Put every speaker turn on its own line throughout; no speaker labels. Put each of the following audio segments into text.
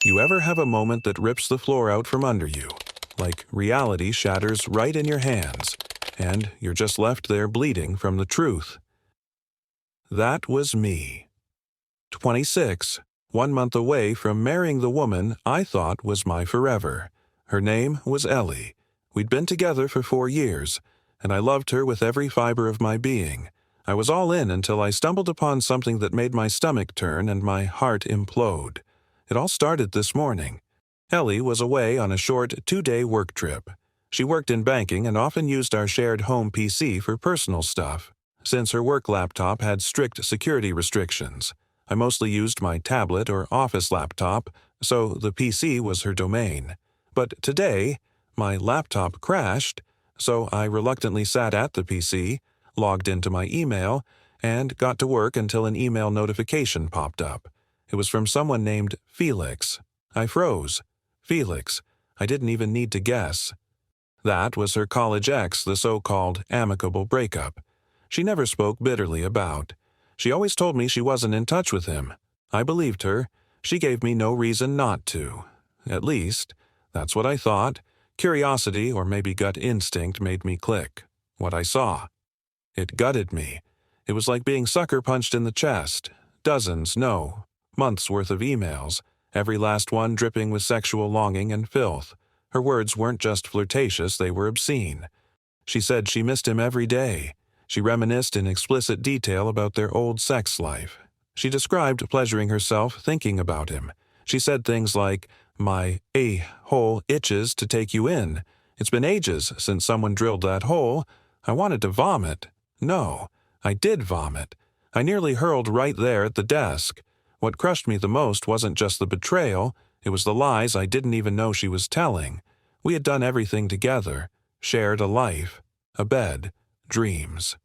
You ever have a moment that rips the floor out from under you? Like reality shatters right in your hands, and you're just left there bleeding from the truth. That was me. 26, 1 month away from marrying the woman I thought was my forever. Her name was Ellie. We'd been together for 4 years, and I loved her with every fiber of my being. I was all in until I stumbled upon something that made my stomach turn and my heart implode. It all started this morning. Ellie was away on a short 2-day work trip. She worked in banking and often used our shared home PC for personal stuff. Since her work laptop had strict security restrictions, I mostly used my tablet or office laptop, so the PC was her domain. But today, my laptop crashed, so I reluctantly sat at the PC, logged into my email, and got to work until an email notification popped up. It was from someone named Felix. I froze. Felix. I didn't even need to guess. That was her college ex, the so-called amicable breakup. She never spoke bitterly about. She always told me she wasn't in touch with him. I believed her. She gave me no reason not to. At least, that's what I thought. Curiosity, or maybe gut instinct, made me click. What I saw. It gutted me. It was like being sucker punched in the chest. Dozens, no, months' worth of emails, every last one dripping with sexual longing and filth. Her words weren't just flirtatious, they were obscene. She said she missed him every day. She reminisced in explicit detail about their old sex life. She described pleasuring herself thinking about him. She said things like, "My a-hole itches to take you in. It's been ages since someone drilled that hole. I wanted to vomit. No, I did vomit. I nearly hurled right there at the desk. What crushed me the most wasn't just the betrayal, it was the lies I didn't even know she was telling. We had done everything together, shared a life, a bed, dreams."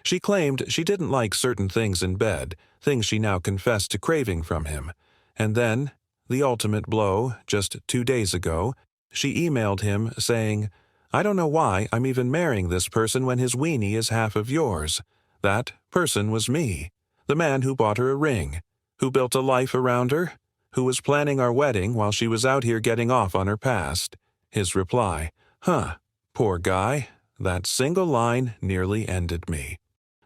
She claimed she didn't like certain things in bed, things she now confessed to craving from him. And then, the ultimate blow, just 2 days ago, she emailed him saying, "I don't know why I'm even marrying this person when his weenie is half of yours." That person was me. The man who bought her a ring, who built a life around her, who was planning our wedding while she was out here getting off on her past. His reply, poor guy. That single line nearly ended me.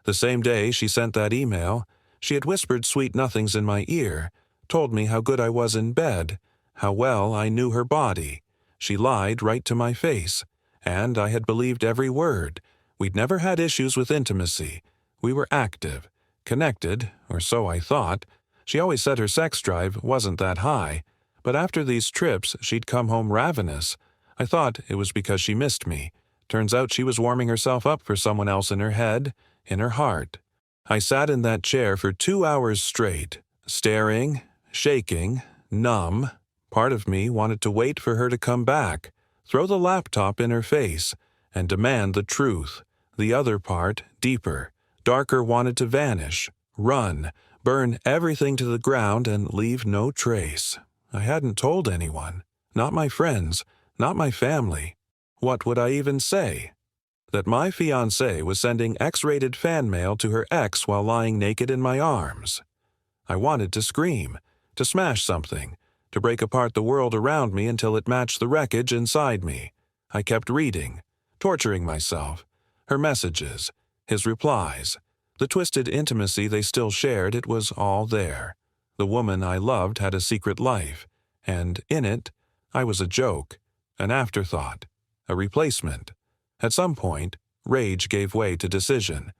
The same day she sent that email, she had whispered sweet nothings in my ear, told me how good I was in bed, how well I knew her body. She lied right to my face, and I had believed every word. We'd never had issues with intimacy. We were active. Connected, or so I thought. She always said her sex drive wasn't that high, but after these trips she'd come home ravenous. I thought it was because she missed me. Turns out she was warming herself up for someone else in her head, in her heart. I sat in that chair for 2 hours straight, staring, shaking, numb. Part of me wanted to wait for her to come back, throw the laptop in her face, and demand the truth. The other part, deeper, darker, wanted to vanish, run, burn everything to the ground and leave no trace. I hadn't told anyone, not my friends, not my family. What would I even say? That my fiancée was sending X-rated fan mail to her ex while lying naked in my arms. I wanted to scream, to smash something, to break apart the world around me until it matched the wreckage inside me. I kept reading, torturing myself. Her messages, his replies, the twisted intimacy they still shared, it was all there. The woman I loved had a secret life, and in it, I was a joke, an afterthought, a replacement. At some point, rage gave way to decision.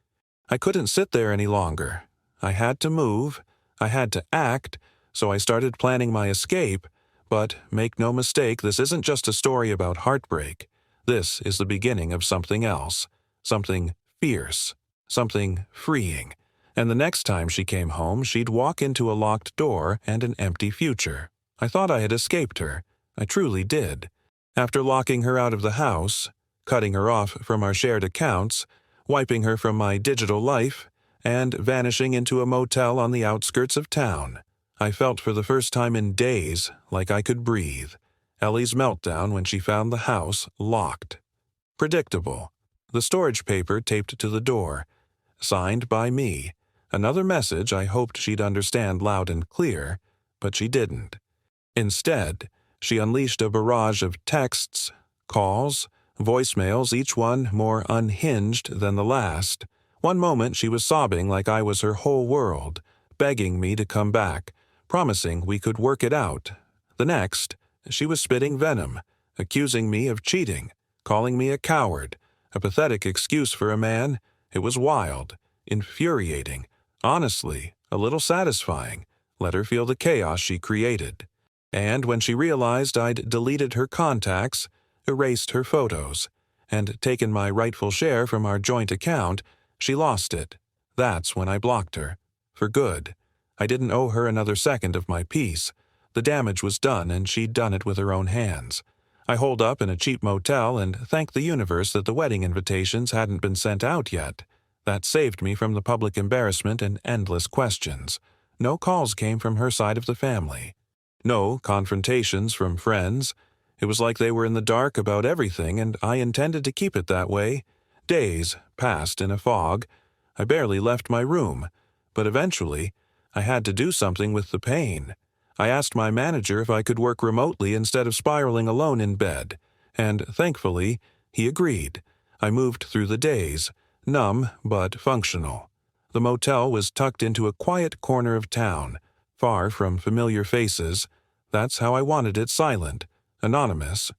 I couldn't sit there any longer. I had to move, I had to act, so I started planning my escape. But make no mistake, this isn't just a story about heartbreak. This is the beginning of something else, something fierce, something freeing. And the next time she came home, she'd walk into a locked door and an empty future. I thought I had escaped her. I truly did. After locking her out of the house, cutting her off from our shared accounts, wiping her from my digital life, and vanishing into a motel on the outskirts of town, I felt for the first time in days like I could breathe. Ellie's meltdown when she found the house locked. Predictable. The storage paper taped to the door. Signed by me. Another message I hoped she'd understand loud and clear, but she didn't. Instead, she unleashed a barrage of texts, calls, voicemails, each one more unhinged than the last. One moment she was sobbing like I was her whole world, begging me to come back, promising we could work it out. The next, she was spitting venom, accusing me of cheating, calling me a coward, a pathetic excuse for a man. It was wild, infuriating, honestly, a little satisfying. Let her feel the chaos she created. And when she realized I'd deleted her contacts, erased her photos, and taken my rightful share from our joint account, she lost it. That's when I blocked her. For good. I didn't owe her another second of my peace. The damage was done, and she'd done it with her own hands. I holed up in a cheap motel and thanked the universe that the wedding invitations hadn't been sent out yet. That saved me from the public embarrassment and endless questions. No calls came from her side of the family. No confrontations from friends. It was like they were in the dark about everything, and I intended to keep it that way. Days passed in a fog. I barely left my room, but eventually I had to do something with the pain. I asked my manager if I could work remotely instead of spiraling alone in bed, and thankfully, he agreed. I moved through the days, numb but functional. The motel was tucked into a quiet corner of town, far from familiar faces. That's how I wanted it, silent, anonymous.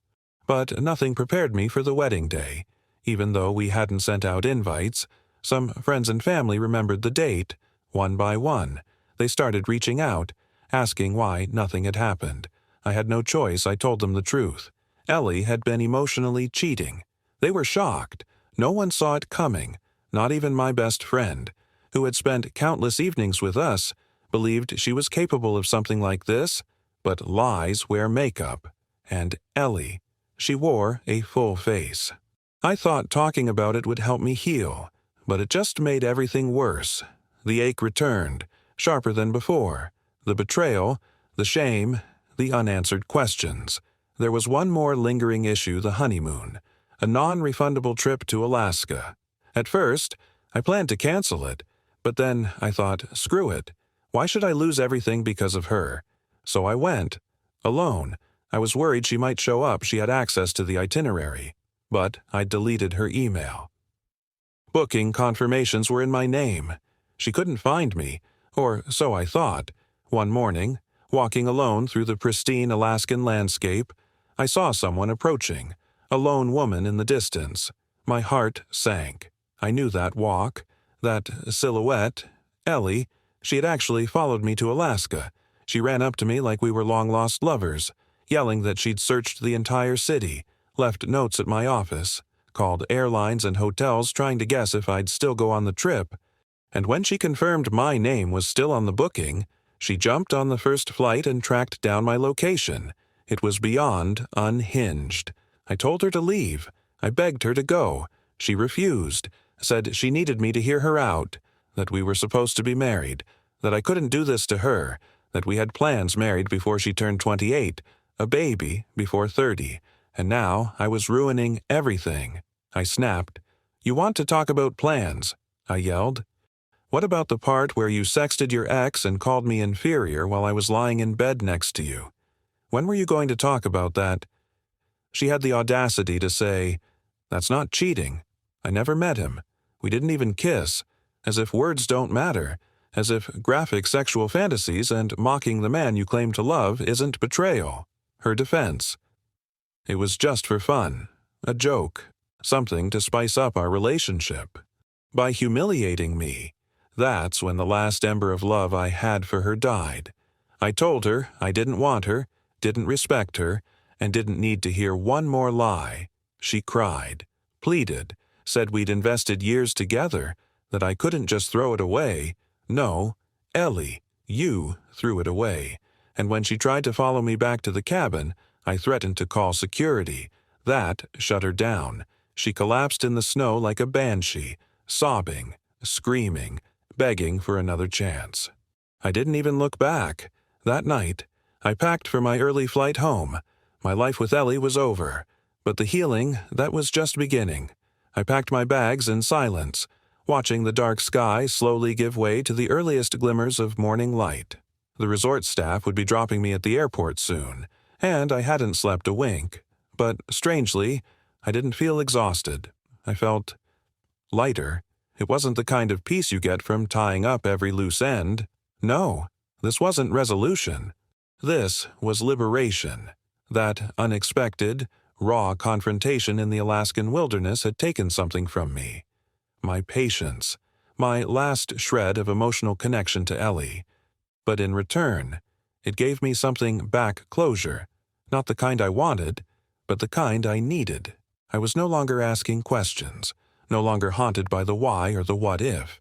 But nothing prepared me for the wedding day. Even though we hadn't sent out invites, some friends and family remembered the date. One by one, they started reaching out, asking why nothing had happened. I had no choice. I told them the truth. Ellie had been emotionally cheating. They were shocked. No one saw it coming, not even my best friend, who had spent countless evenings with us, believed she was capable of something like this. But lies wear makeup. And Ellie, she wore a full face. I thought talking about it would help me heal, but it just made everything worse. The ache returned, sharper than before. The betrayal, the shame, the unanswered questions. There was one more lingering issue: the honeymoon, a non-refundable trip to Alaska. At first, I planned to cancel it, but then I thought, screw it. Why should I lose everything because of her? So I went, alone. I was worried she might show up. She had access to the itinerary, but I deleted her email. Booking confirmations were in my name. She couldn't find me, or so I thought. One morning, walking alone through the pristine Alaskan landscape, I saw someone approaching, a lone woman in the distance. My heart sank. I knew that walk, that silhouette. Ellie, she had actually followed me to Alaska. She ran up to me like we were long-lost lovers, yelling that she'd searched the entire city, left notes at my office, called airlines and hotels trying to guess if I'd still go on the trip. And when she confirmed my name was still on the booking, she jumped on the first flight and tracked down my location. It was beyond unhinged. I told her to leave. I begged her to go. She refused, said she needed me to hear her out, that we were supposed to be married, that I couldn't do this to her, that we had plans married before she turned 28, a baby before 30, and now I was ruining everything. I snapped. "You want to talk about plans?" I yelled. "What about the part where you sexted your ex and called me inferior while I was lying in bed next to you? When were you going to talk about that?" She had the audacity to say, "That's not cheating. I never met him. We didn't even kiss," as if words don't matter, as if graphic sexual fantasies and mocking the man you claim to love isn't betrayal. Her defense: "It was just for fun, a joke, something to spice up our relationship." By humiliating me, that's when the last ember of love I had for her died. I told her I didn't want her, didn't respect her, and didn't need to hear one more lie. She cried, pleaded, said we'd invested years together, that I couldn't just throw it away. No, Ellie, you threw it away. And when she tried to follow me back to the cabin, I threatened to call security. That shut her down. She collapsed in the snow like a banshee, sobbing, screaming, begging for another chance. I didn't even look back. That night, I packed for my early flight home. My life with Ellie was over, but the healing, that was just beginning. I packed my bags in silence, watching the dark sky slowly give way to the earliest glimmers of morning light. The resort staff would be dropping me at the airport soon, and I hadn't slept a wink. But strangely, I didn't feel exhausted. I felt lighter. It wasn't the kind of peace you get from tying up every loose end. No, this wasn't resolution. This was liberation. That unexpected, raw confrontation in the Alaskan wilderness had taken something from me. My patience, my last shred of emotional connection to Ellie. But in return, it gave me something back closure, not the kind I wanted, but the kind I needed. I was no longer asking questions, no longer haunted by the why or the what if.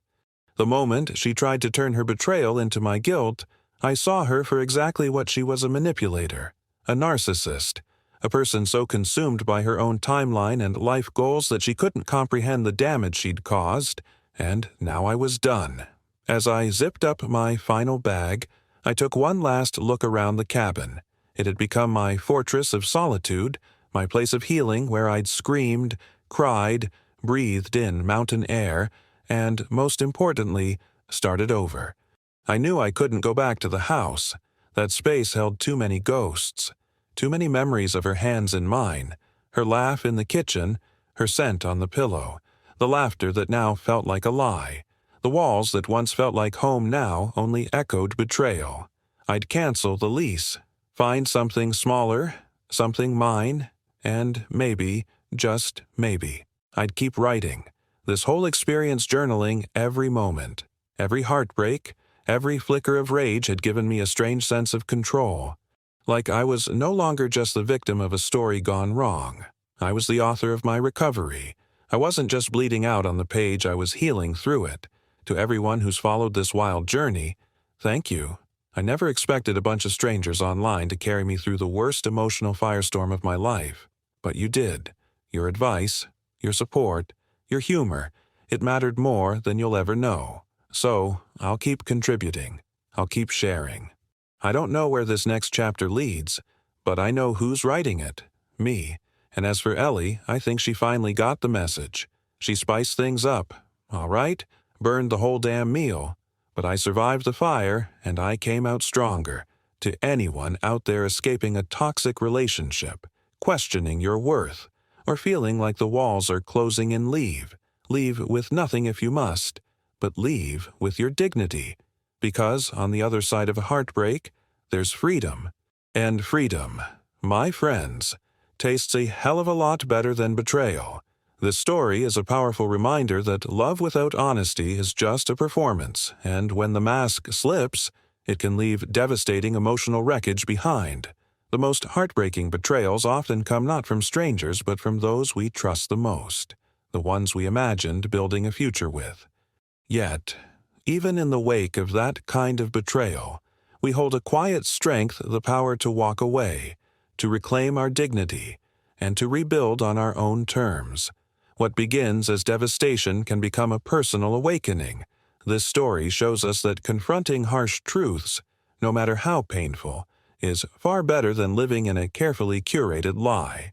The moment she tried to turn her betrayal into my guilt, I saw her for exactly what she was: a manipulator, a narcissist, a person so consumed by her own timeline and life goals that she couldn't comprehend the damage she'd caused, and now I was done. As I zipped up my final bag, I took one last look around the cabin. It had become my fortress of solitude, my place of healing where I'd screamed, cried, breathed in mountain air, and, most importantly, started over. I knew I couldn't go back to the house. That space held too many ghosts, too many memories of her hands in mine, her laugh in the kitchen, her scent on the pillow, the laughter that now felt like a lie. The walls that once felt like home now only echoed betrayal. I'd cancel the lease, find something smaller, something mine, and maybe, just maybe, I'd keep writing. This whole experience journaling every moment. Every heartbreak, every flicker of rage had given me a strange sense of control. Like I was no longer just the victim of a story gone wrong. I was the author of my recovery. I wasn't just bleeding out on the page, I was healing through it. To everyone who's followed this wild journey, thank you. I never expected a bunch of strangers online to carry me through the worst emotional firestorm of my life. But you did. Your advice, your support, your humor, it mattered more than you'll ever know. So, I'll keep contributing. I'll keep sharing. I don't know where this next chapter leads, but I know who's writing it. Me. And as for Ellie, I think she finally got the message. She spiced things up. All right, burned the whole damn meal. But I survived the fire, and I came out stronger. To anyone out there escaping a toxic relationship, questioning your worth, or feeling like the walls are closing in, leave. Leave with nothing if you must, but leave with your dignity. Because on the other side of a heartbreak, there's freedom. And freedom, my friends, tastes a hell of a lot better than betrayal. This story is a powerful reminder that love without honesty is just a performance, and when the mask slips, it can leave devastating emotional wreckage behind. The most heartbreaking betrayals often come not from strangers but from those we trust the most, the ones we imagined building a future with. Yet, even in the wake of that kind of betrayal, we hold a quiet strength, the power to walk away, to reclaim our dignity, and to rebuild on our own terms. What begins as devastation can become a personal awakening. This story shows us that confronting harsh truths, no matter how painful, is far better than living in a carefully curated lie.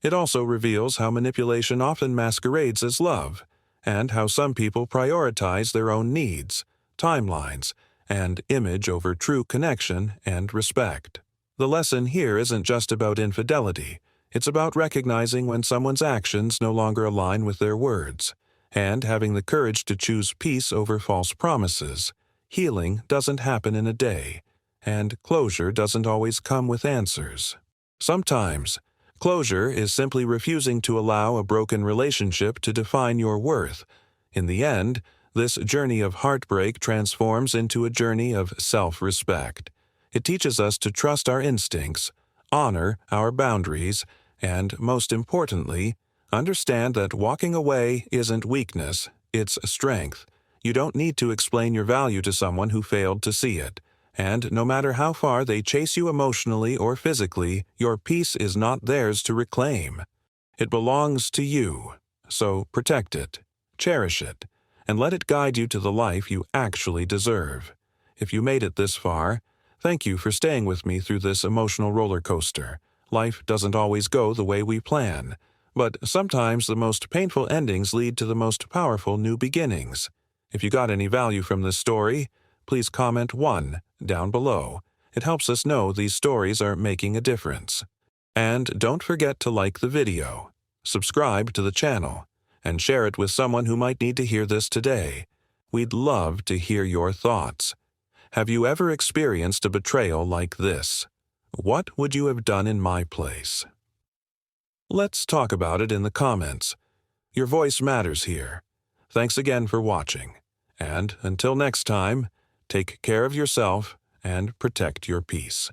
It also reveals how manipulation often masquerades as love, and how some people prioritize their own needs, timelines, and image over true connection and respect. The lesson here isn't just about infidelity. It's about recognizing when someone's actions no longer align with their words, and having the courage to choose peace over false promises. Healing doesn't happen in a day, and closure doesn't always come with answers. Sometimes, closure is simply refusing to allow a broken relationship to define your worth. In the end, this journey of heartbreak transforms into a journey of self-respect. It teaches us to trust our instincts, honor our boundaries, and, most importantly, understand that walking away isn't weakness, it's strength. You don't need to explain your value to someone who failed to see it. And no matter how far they chase you emotionally or physically, your peace is not theirs to reclaim. It belongs to you. So protect it, cherish it, and let it guide you to the life you actually deserve. If you made it this far, thank you for staying with me through this emotional roller coaster. Life doesn't always go the way we plan, but sometimes the most painful endings lead to the most powerful new beginnings. If you got any value from this story, please comment 1 down below. It helps us know these stories are making a difference. And don't forget to like the video, subscribe to the channel, and share it with someone who might need to hear this today. We'd love to hear your thoughts. Have you ever experienced a betrayal like this? What would you have done in my place? Let's talk about it in the comments. Your voice matters here. Thanks again for watching. And until next time, take care of yourself and protect your peace.